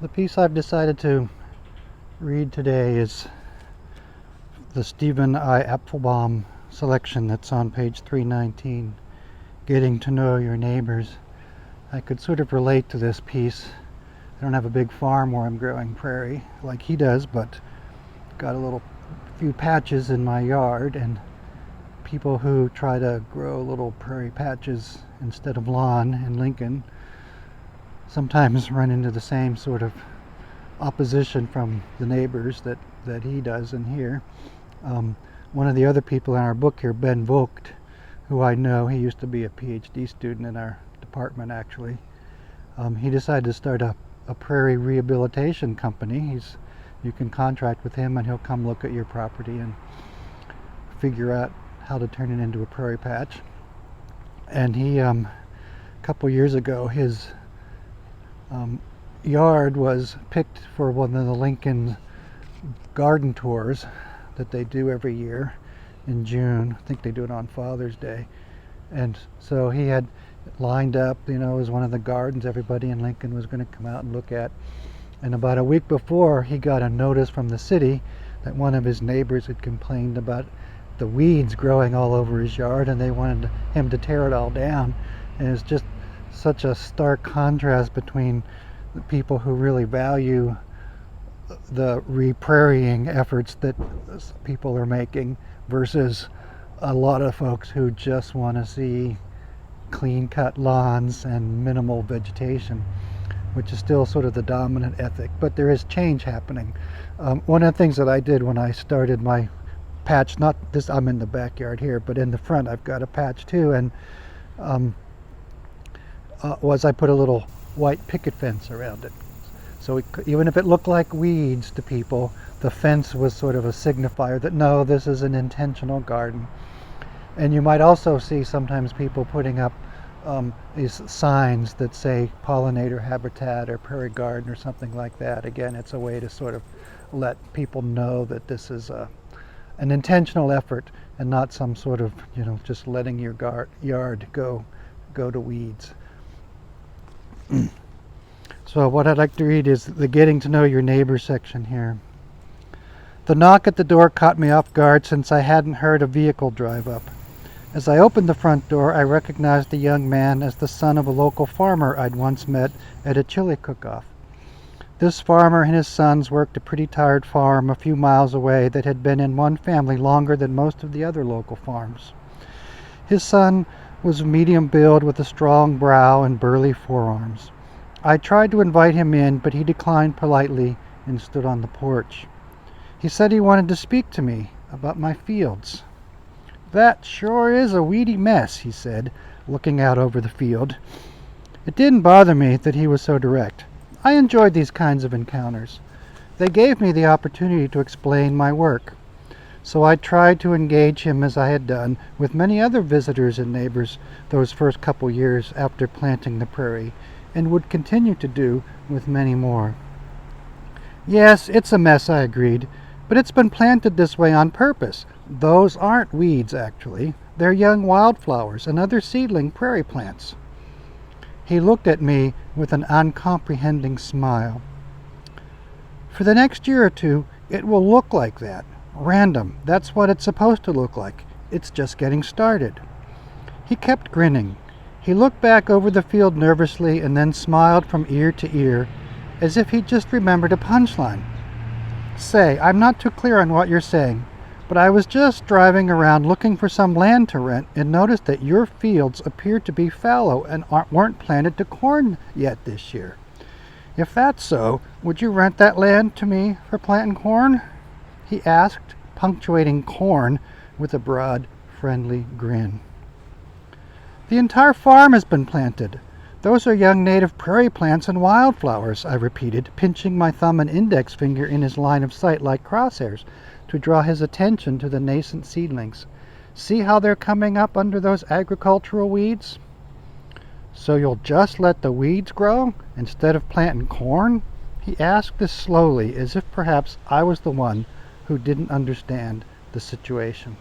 The piece I've decided to read today is the Stephen I. Apflebaum selection that's on page 319, Getting to Know Your Neighbors. I could sort of relate to this piece. I don't have a big farm where I'm growing prairie like he does, but got a few patches in my yard, and people who try to grow little prairie patches instead of lawn in Lincoln sometimes run into the same sort of opposition from the neighbors that he does in here. One of the other people in our book here, Ben Vogt, who I know, he used to be a PhD student in our department actually. He decided to start a prairie rehabilitation company. You can contract with him and he'll come look at your property and figure out how to turn it into a prairie patch. And he, a couple years ago, his yard was picked for one of the Lincoln garden tours that they do every year in June. I think they do it on Father's Day. And so he had lined up, as one of the gardens everybody in Lincoln was going to come out and look at. And about a week before, he got a notice from the city that one of his neighbors had complained about the weeds growing all over his yard, and they wanted him to tear it all down. And it's just such a stark contrast between the people who really value the reprairieing efforts that people are making versus a lot of folks who just want to see clean-cut lawns and minimal vegetation, which is still sort of the dominant ethic. But there is change happening. One of the things that I did when I started my patch, not this, I'm in the backyard here, but in the front I've got a patch too, and was I put a little white picket fence around it. So even if it looked like weeds to people, the fence was sort of a signifier that no, this is an intentional garden. And you might also see sometimes people putting up these signs that say pollinator habitat or prairie garden or something like that. Again, it's a way to sort of let people know that this is an intentional effort and not some sort of, just letting your yard go to weeds. So what I'd like to read is the Getting to Know Your Neighbor section here. The knock at the door caught me off guard since I hadn't heard a vehicle drive up. As I opened the front door, I recognized the young man as the son of a local farmer I'd once met at a chili cook-off. This farmer and his sons worked a pretty tired farm a few miles away that had been in one family longer than most of the other local farms. His son was medium build with a strong brow and burly forearms. I tried to invite him in, but he declined politely and stood on the porch. He said he wanted to speak to me about my fields. That sure is a weedy mess, he said, looking out over the field. It didn't bother me that he was so direct. I enjoyed these kinds of encounters. They gave me the opportunity to explain my work. So I tried to engage him as I had done with many other visitors and neighbors those first couple years after planting the prairie, and would continue to do with many more. Yes, it's a mess, I agreed, but it's been planted this way on purpose. Those aren't weeds, actually. They're young wildflowers and other seedling prairie plants. He looked at me with an uncomprehending smile. For the next year or two, it will look like that. Random. That's what it's supposed to look like. It's just getting started. He kept grinning. He looked back over the field nervously and then smiled from ear to ear, as if he'd just remembered a punchline. Say, I'm not too clear on what you're saying, but I was just driving around looking for some land to rent and noticed that your fields appeared to be fallow and weren't planted to corn yet this year. If that's so, would you rent that land to me for planting corn? He asked, punctuating corn with a broad, friendly grin. The entire farm has been planted. Those are young native prairie plants and wildflowers, I repeated, pinching my thumb and index finger in his line of sight like crosshairs to draw his attention to the nascent seedlings. See how they're coming up under those agricultural weeds? So you'll just let the weeds grow instead of planting corn? He asked this slowly, as if perhaps I was the one who didn't understand the situation.